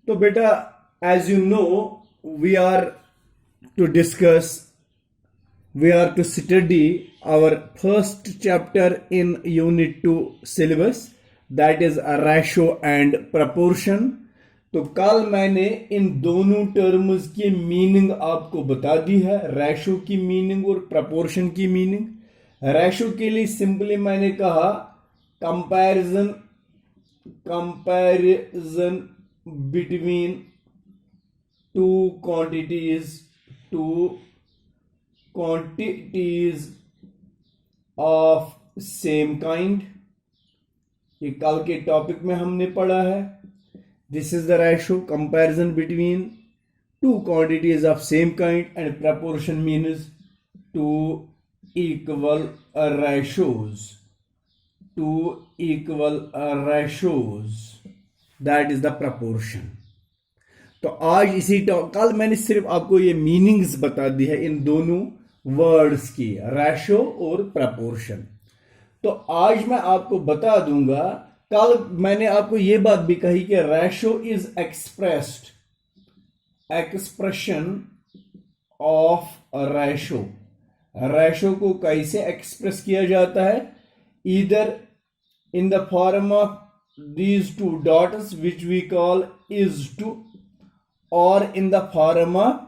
तो बेटा as you know we are to discuss we are to study our first chapter in unit 2 syllabus, that is a ratio and proportion. तो कल मैंने इन दोनों terms की meaning आपको बता दी है, रेशो की मीनिंग और प्रपोर्शन की मीनिंग। रेशो के लिए सिंपली मैंने कहा comparison between two quantities of same kind. ये कल के टॉपिक में हमने पढ़ा है। This is the ratio, comparison between two quantities of same kind, and proportion means two equal ratios, that is the proportion। तो आज इसी कल मैंने सिर्फ आपको ये मीनिंग्स बता दी है इन दोनों वर्ड्स की, रेशो और प्रपोर्शन। तो आज मैं आपको बता दूंगा, कल मैंने आपको ये बात भी कही कि ratio is expression of ratio. Ratio को कैसे एक्सप्रेस किया जाता है? Either in the form of these two dots which we call is to, और in the form of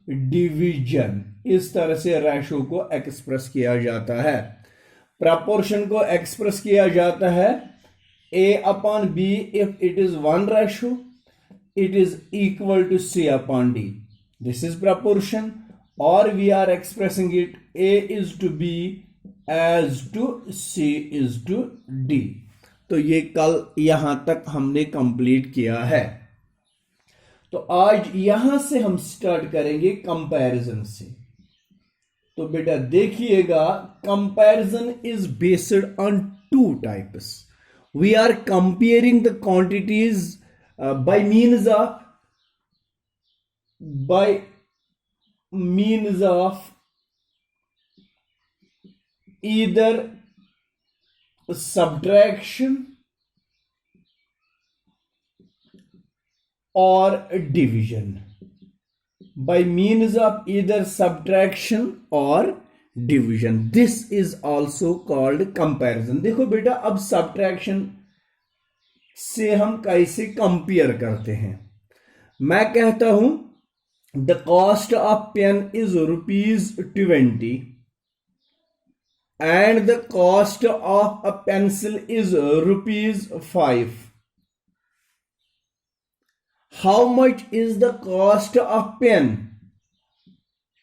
division. इस तरह से रेशो को एक्सप्रेस किया जाता है। प्रपोर्शन को एक्सप्रेस किया जाता है A/B। If it is 1 ratio, it is equal to C/D. This is proportion, or we are expressing it A is to B as to C is to D। तो ये कल यहां तक हमने कंप्लीट किया है। तो आज यहां से हम स्टार्ट करेंगे कंपैरिजन से। तो बेटा देखिएगा, comparison is based on 2 types. We are comparing the quantities by means of either subtraction or division, by means of either subtraction or division। This is also called comparison। देखो बेटा, अब subtraction से हम कैसे कंपेयर करते हैं। मैं कहता हूं the cost of pen is ₹20 and the cost of a pencil is ₹5। How much is the cost of pen?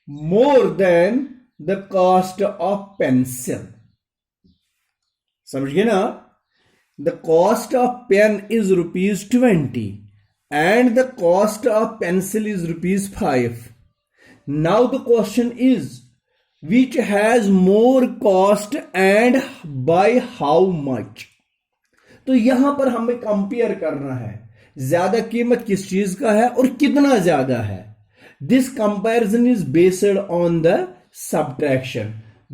More than the cost of pencil. समझ गए ना? The cost of pen is ₹20 and the cost of pencil is ₹5। Now the question is, which has more cost and by how much? तो यहां पर हमें compare करना है, ज्यादा कीमत किस चीज का है और कितना ज्यादा है। This comparison is based on the subtraction।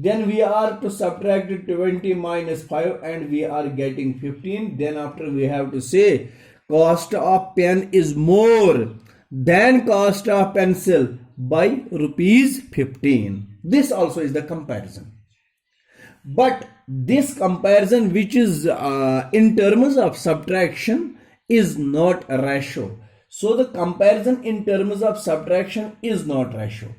Then we are to subtract 20 minus 5 and we are getting 15। Then after we have to say cost of pen is more than cost of pencil by ₹15। This also is the comparison, but this comparison which is in terms of subtraction is not a ratio। So the comparison in terms of subtraction is not ratio।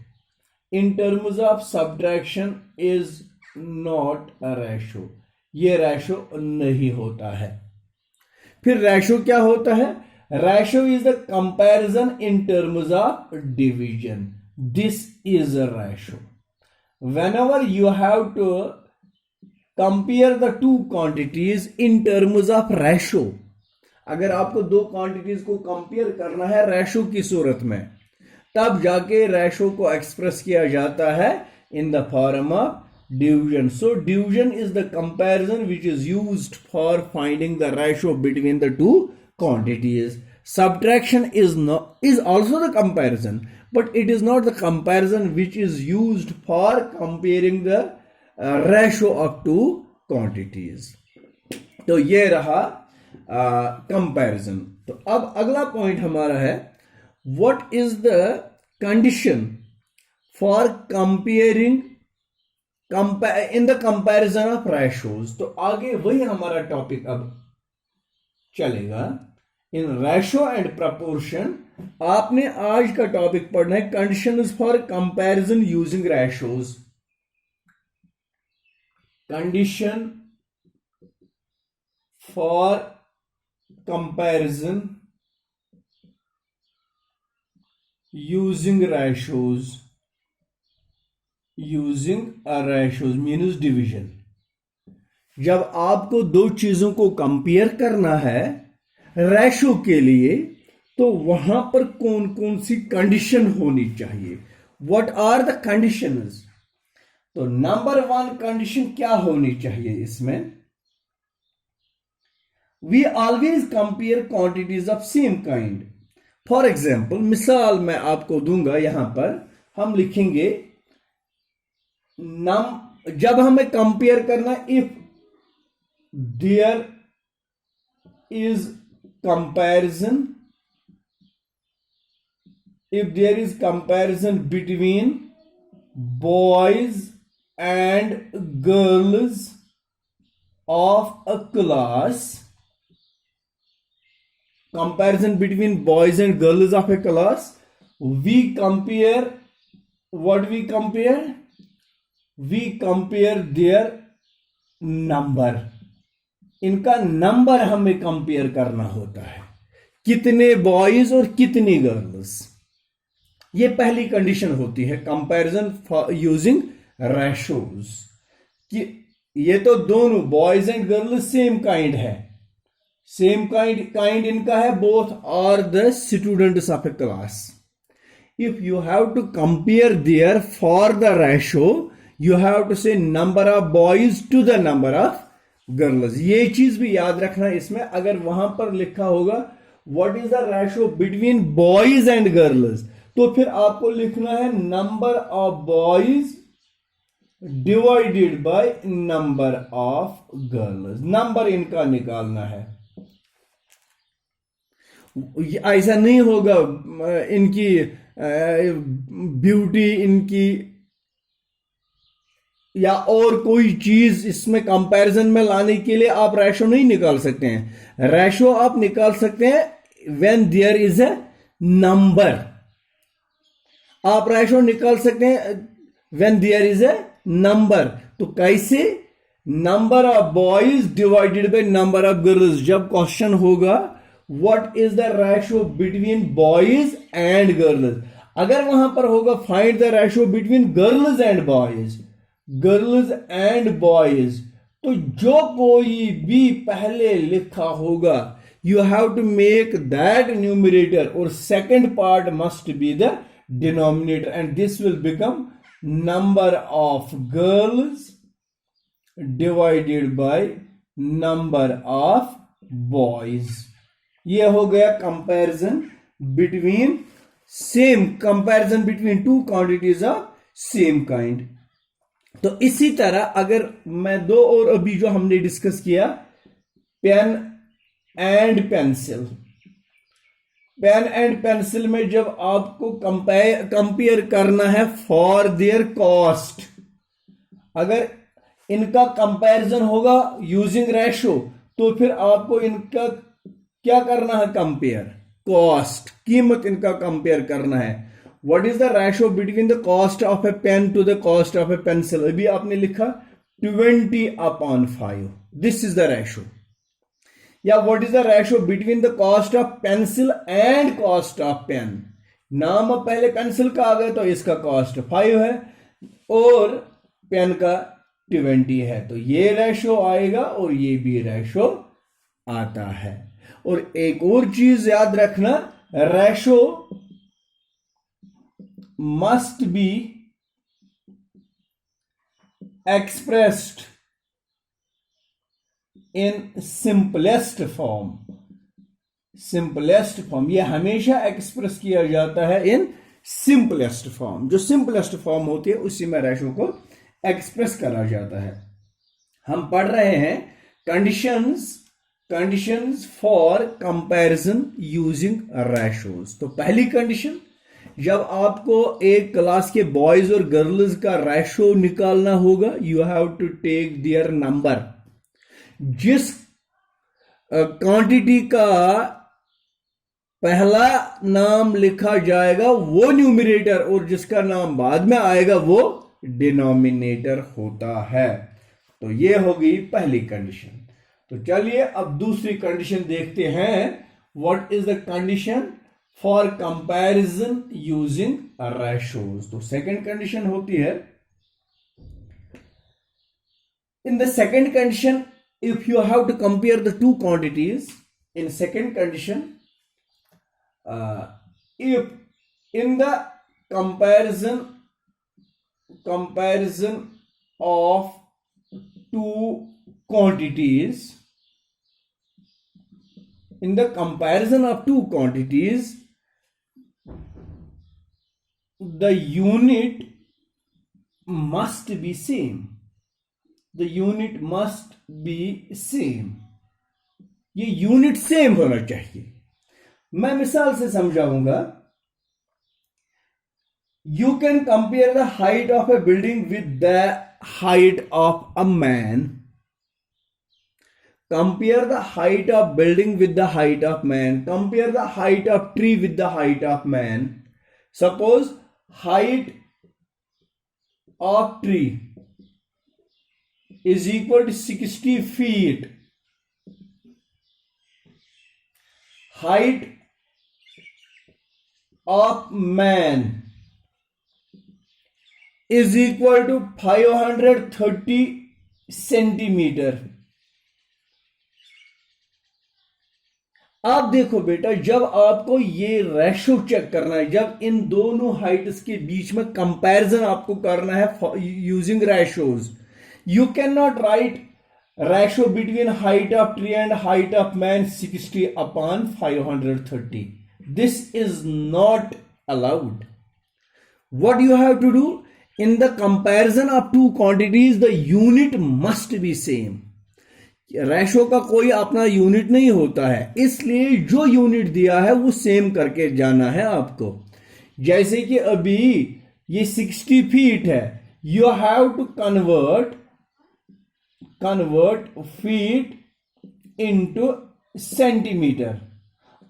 In terms of subtraction is not a ratio। ये ratio नहीं होता है। फिर ratio क्या होता है? Ratio is the comparison in terms of division. This is a ratio. whenever you have to compare the two quantities in terms of ratio, अगर आपको दो क्वांटिटीज को कंपेयर करना है रेशो की सूरत में, तब जाके रेशो को एक्सप्रेस किया जाता है इन the form of division. So division is the comparison which is used for finding the ratio between the two quantities. Subtraction is also the comparison, but it is not the comparison which is used for comparing the ratio of two quantities। तो ये रहा comparison. तो अब अगला point हमारा है, what is the condition for comparing in the comparison of ratios. तो आगे वही हमारा टॉपिक अब चलेगा, इन रेशो एंड प्रपोर्शन। आपने आज का टॉपिक पढ़ना है conditions for comparison using ratios. Condition for comparison using ratios, using ratios means division. जब आपको दो चीजों को कंपेयर करना है रेशो के लिए, तो वहां पर कौन कौन सी कंडीशन होनी चाहिए, व्हाट आर द कंडीशंस। तो नंबर 1 कंडीशन क्या होनी चाहिए इसमें, we always compare quantities of same kind. For example, मिसाल मैं आपको दूंगा, यहां पर हम लिखेंगे जब हमें कंपेयर करना, if there is comparison, if there is comparison between boys and girls of a class, comparison between boys and girls of a class, we compare, what we compare, we compare their number। इनका number हमें compare करना होता है, कितने boys और कितनी girls. ये पहली कंडीशन होती है कंपैरिजन यूजिंग रेशोज, कि ये तो दोनों boys and girls same kind है, सेम काइंड इनका है, both are the students of a class. If you have to compare there for the ratio, you have to say number of boys to the number of girls. ये चीज भी याद रखना इसमें, अगर वहां पर लिखा होगा what is the ratio between boys and girls, तो फिर आपको लिखना है number of boys divided by number of girls. Number इनका निकालना है, ऐसा नहीं होगा इनकी ब्यूटी, इनकी या और कोई चीज इसमें कंपैरिजन में लाने के लिए आप रेशो नहीं निकाल सकते हैं। रेशो आप निकाल सकते हैं when there is a number. आप रेशो निकाल सकते हैं when there is a number. तो कैसे, number of boys divided by number of girls. जब क्वेश्चन होगा what is the ratio between boys and girls, अगर वहां पर होगा find the ratio between girls and boys, girls and boys, तो जो कोई भी पहले लिखा होगा you have to make that numerator और second part must be the denominator, and this will become number of girls divided by number of boys. ये हो गया comparison between comparison between two quantities of same kind. तो इसी तरह अगर मैं दो और अभी जो हमने डिस्कस किया, pen and pencil, pen and pencil में जब आपको कंपेयर करना है फॉर देयर कॉस्ट, अगर इनका कंपैरिजन होगा यूजिंग रेशो, तो फिर आपको इनका क्या करना है, कंपेयर कॉस्ट, कीमत इनका कंपेयर करना है। What is the ratio between the cost of a pen to the cost of a pencil? अभी आपने लिखा 20/5, this is the ratio। या what is the ratio between the cost of pencil and cost of pen? नाम अब पहले pencil का आ गया तो इसका कॉस्ट 5 है और पेन का 20 है, तो ये रेशो आएगा और ये भी रेशो आता है। और एक और चीज याद रखना, ratio must be expressed in simplest form। Simplest form, ये हमेशा एक्सप्रेस किया जाता है इन सिंपलेस्ट फॉर्म। जो सिंपलेस्ट फॉर्म होती है उसी में रेशो को एक्सप्रेस करा जाता है। हम पढ़ रहे हैं conditions conditions for comparison using ratios. तो पहली कंडीशन, जब आपको एक क्लास के बॉयज और गर्ल्स का रेशो निकालना होगा, you have to take their number. जिस क्वांटिटी का पहला नाम लिखा जाएगा वो न्यूमरेटर और जिसका नाम बाद में आएगा वो डिनोमिनेटर होता है। तो ये होगी पहली कंडीशन। तो चलिए अब दूसरी कंडीशन देखते हैं। What is the condition for comparison using ratios. तो सेकंड कंडीशन होती है, in the second condition if you have to compare the two quantities, in second condition, if in the comparison of two quantities, in the comparison of two quantities, the unit must be same. The unit must be same. ये unit same होना चाहिए। मैं मिसाल से समझाऊंगा। You can compare the height of a building with the height of a man. Compare the height of building with the height of man. Compare the height of tree with the height of man. Suppose height of tree is equal to 60 feet. Height of man is equal to 530 centimetre. आप देखो बेटा, जब आपको ये ratio check करना है, जब इन दोनों हाइट्स के बीच में कंपैरिजन आपको करना है using ratios, you cannot write ratio between height of tree and height of man 60 upon 530. This is not allowed. What you have to do, in the comparison of two quantities, the unit must be same. Ratio का कोई अपना unit नहीं होता है, इसलिए जो unit दिया है वो सेम करके जाना है आपको। जैसे कि अभी ये 60 फीट है, you have to convert feet into centimeter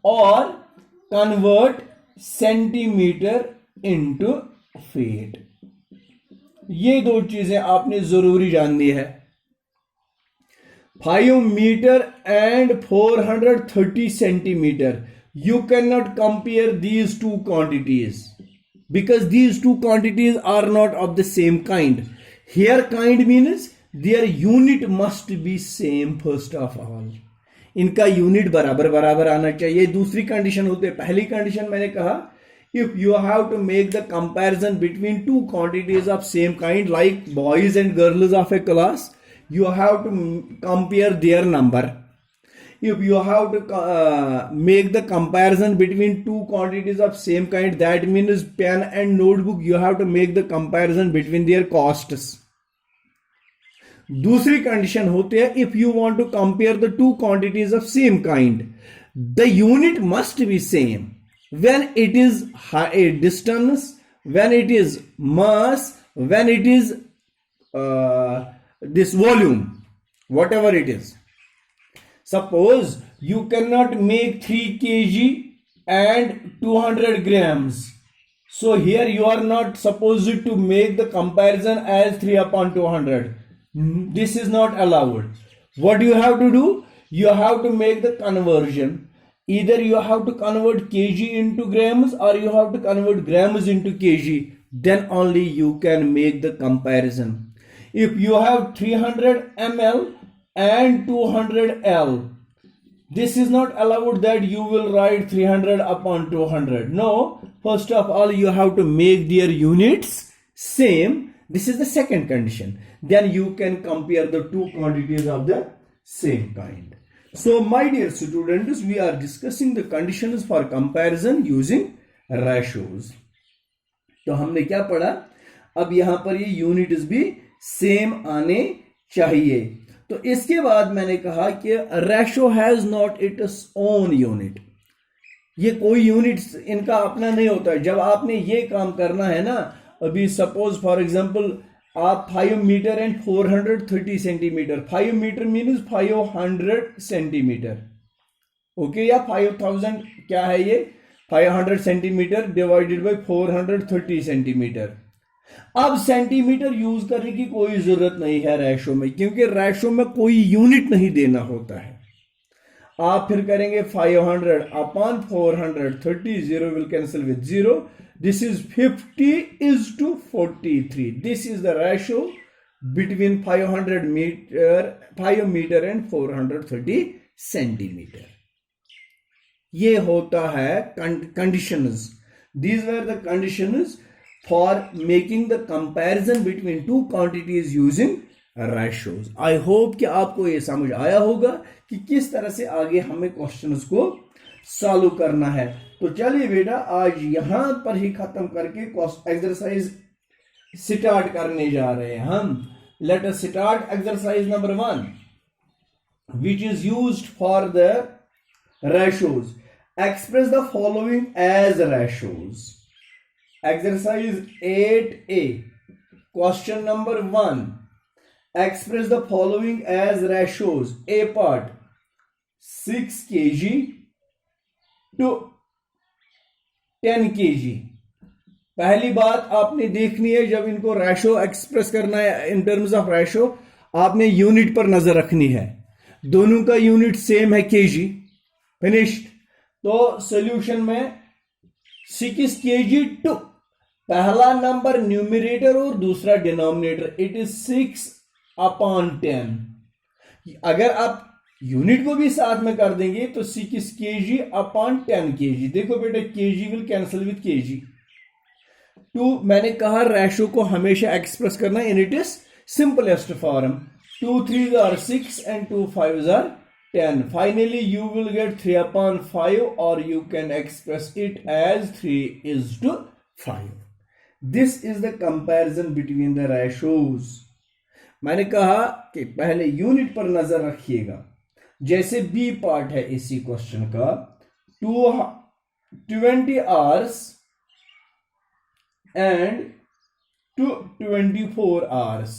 और convert centimeter into feet। ये दो चीजें आपने जरूरी जाननी है। 5 metre and 430 centimeter, you cannot compare these two quantities because these two quantities are not of the same kind. Here kind means their unit must be same first of all. इनका unit बराबर बराबर आना चाहिए। दूसरी condition होती है। पहली condition मैंने कहा, if you have to make the comparison between two quantities of same kind like boys and girls of a class, you have to compare their number. If you have to make the comparison between two quantities of same kind, that means pen and notebook, you have to make the comparison between their costs. दूसरी condition होती है, if you want to compare the two quantities of same kind, the unit must be same when it is distance, when it is mass, when it is this volume, whatever it is. Suppose you can not make 3 kg and 200 grams, so here you are not supposed to make the comparison as 3 upon 200. This is not allowed. What you have to do, you have to make the conversion. Either you have to convert kg into grams or you have to convert grams into kg. Then only you can make the comparison. If you have 300 ml and 200 L, this is not allowed that you will write 300 upon 200. No, first of all you have to make their units same. This is the second condition. Then you can compare the two quantities of the same kind. So my dear students, we are discussing the conditions for comparison using ratios. तो हमने क्या पढ़ा? अब यहां पर ये units भी same आने चाहिए। तो इसके बाद मैंने कहा कि ratio has not its own unit, ये कोई यूनिट इनका अपना नहीं होता है। जब आपने ये काम करना है ना, अभी सपोज फॉर एग्जांपल आप 5 metre and 430 centimetre, 5 metre means 500 centimetre, okay, या 5000 क्या है ये 500 सेंटीमीटर डिवाइडेड बाय 430 सेंटीमीटर। अब सेंटीमीटर यूज करने की कोई जरूरत नहीं है रेशो में, क्योंकि रेशो में कोई यूनिट नहीं देना होता है। आप फिर करेंगे 500 upon 430, 0 will cancel with 0. This is 50:43. This is the ratio between 5 meter and 430 centimeter. ये होता है conditions. These were the conditions for making the comparison between two quantities using ratios. I hope कि आपको ये समझ आया होगा कि किस तरह से आगे हमें क्वेश्चंस को सॉल्व करना है। तो चलिए बेटा आज यहां पर ही खत्म करके एक्सरसाइज स्टार्ट करने जा रहे हैं हम। Let us start exercise number 1 which is used for the ratios. Express the following as ratios. Exercise 8A, question number 1. Express the following as ratios. A part 6 kg to 10 kg. पहली बात आपने देखनी है, जब इनको रेशो एक्सप्रेस करना है in terms of ratio, आपने यूनिट पर नजर रखनी है। दोनों का यूनिट सेम है केजी, फिनिश्ड। तो सॉल्यूशन में 6 kg टू पहला नंबर न्यूमरेटर और दूसरा डिनोमिनेटर, इट इज 6 अपॉन 10। अगर आप यूनिट को भी साथ में कर देंगे तो 6 kg अपॉन 10 kg। देखो बेटा kg will cancel with kg। टू मैंने कहा रेशो को हमेशा एक्सप्रेस करना in it is simplest form. 2 3s are 6 and 2 5s are 10. Finally you will get 3 upon 5, or you can express it as 3:5. This is the comparison between the ratios. मैंने कहा कि पहले यूनिट पर नजर रखिएगा। जैसे बी पार्ट है इसी क्वेश्चन का, 20 hours and 24 hours।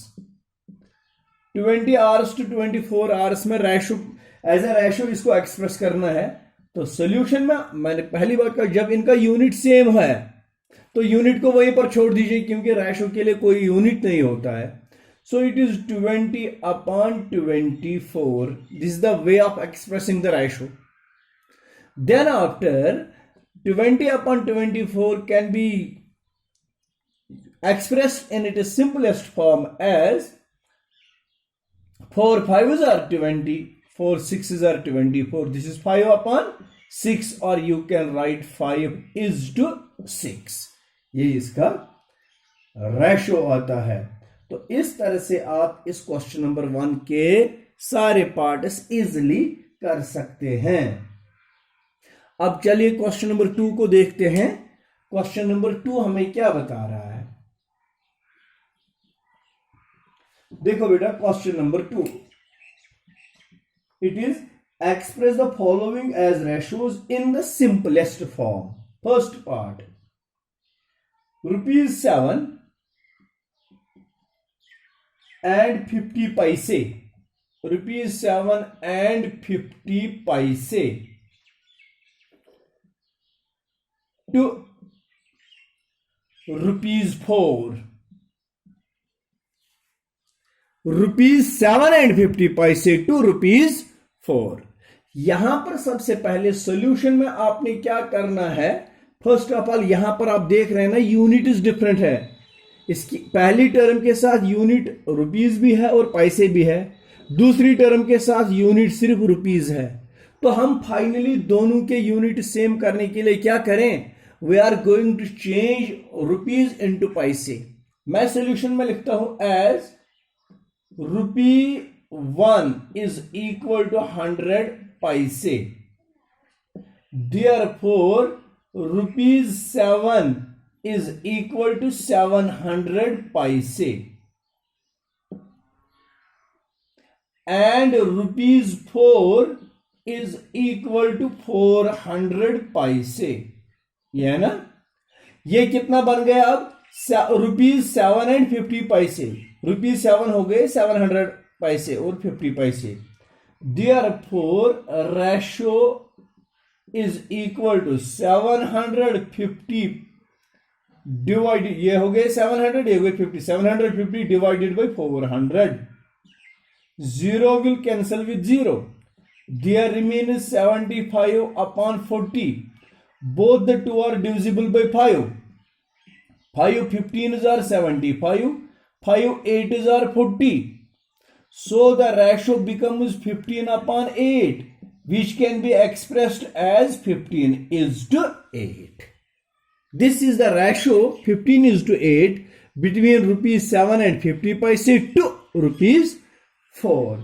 20 hours to 24 hours में रेशो एज ए रेशो इसको एक्सप्रेस करना है। तो सॉल्यूशन में मैंने पहली बात कहा, जब इनका यूनिट सेम है तो यूनिट को वहीं पर छोड़ दीजिए, क्योंकि रेशो के लिए कोई यूनिट नहीं होता है। So it is 20 upon 24. This is the way of expressing the ratio. Then after 20 upon 24 can be expressed in its simplest form as 4 5s are 20, 4 6s are 24. This is 5 upon 6, or you can write 5:6. ये इसका ratio आता है। तो इस तरह से आप इस क्वेश्चन नंबर 1 के सारे पार्ट्स इजीली कर सकते हैं। अब चलिए क्वेश्चन नंबर 2 को देखते हैं। क्वेश्चन नंबर 2 हमें क्या बता रहा है, देखो बेटा question number 2, it is express the following as ratios in the simplest form. First part, ₹7 and 50 पैसे, ₹7 and 50 पैसे to ₹4, ₹7 and 50 पैसे to ₹4। यहां पर सबसे पहले सॉल्यूशन में आपने क्या करना है, फर्स्ट ऑफ ऑल यहां पर आप देख रहे हैं ना यूनिट इज डिफरेंट है। इसकी पहली टर्म के साथ यूनिट रुपीज भी है और पैसे भी है, दूसरी टर्म के साथ यूनिट सिर्फ रुपीज है। तो हम फाइनली दोनों के यूनिट सेम करने के लिए क्या करें, we are going to change rupees into paise. मैं सॉल्यूशन में लिखता हूं एज ₹1 इज इक्वल टू 100 पैसे, देयरफॉर ₹7 is equal to 700 पैसे। and ₹4 is equal to 400 पैसे। ये है ना, ये कितना बन गया अब ₹7.50। ₹7 हो गए 700 पैसे और 50 पैसे। Therefore ratio is equal to 750 divided, ये हो गए 700, ये हो गए 50, 750 divided by 400। 0 will cancel with 0. There remains 75/40. Both the two are divisible by 5. 5 15s are 75. 5 8s are 40. So the ratio becomes 15/8, which can be expressed as 15:8. This is the ratio 15:8 between ₹7 and 50 paise to ₹4।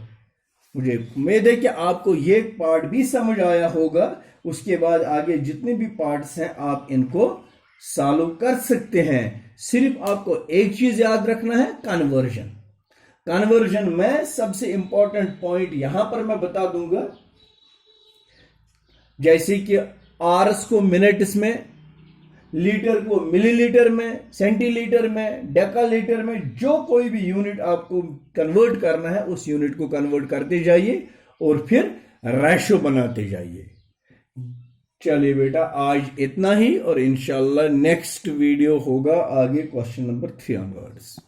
मुझे उम्मीद है कि आपको ये part भी समझ आया होगा। उसके बाद आगे जितने भी पार्ट्स हैं आप इनको सॉल्व कर सकते हैं। सिर्फ आपको एक चीज याद रखना है, कन्वर्जन। कन्वर्जन में सबसे इंपॉर्टेंट पॉइंट यहां पर मैं बता दूंगा, जैसे कि आर्स को मिनट्स में, लीटर को मिलीलीटर में, सेंटीलीटर में, डेकालीटर में, जो कोई भी यूनिट आपको कन्वर्ट करना है उस यूनिट को कन्वर्ट करते जाइए और फिर रेशो बनाते जाइए। चलिए बेटा, आज इतना ही और इंशाल्लाह नेक्स्ट वीडियो होगा आगे क्वेश्चन नंबर 3 ऑनवर्ड्स।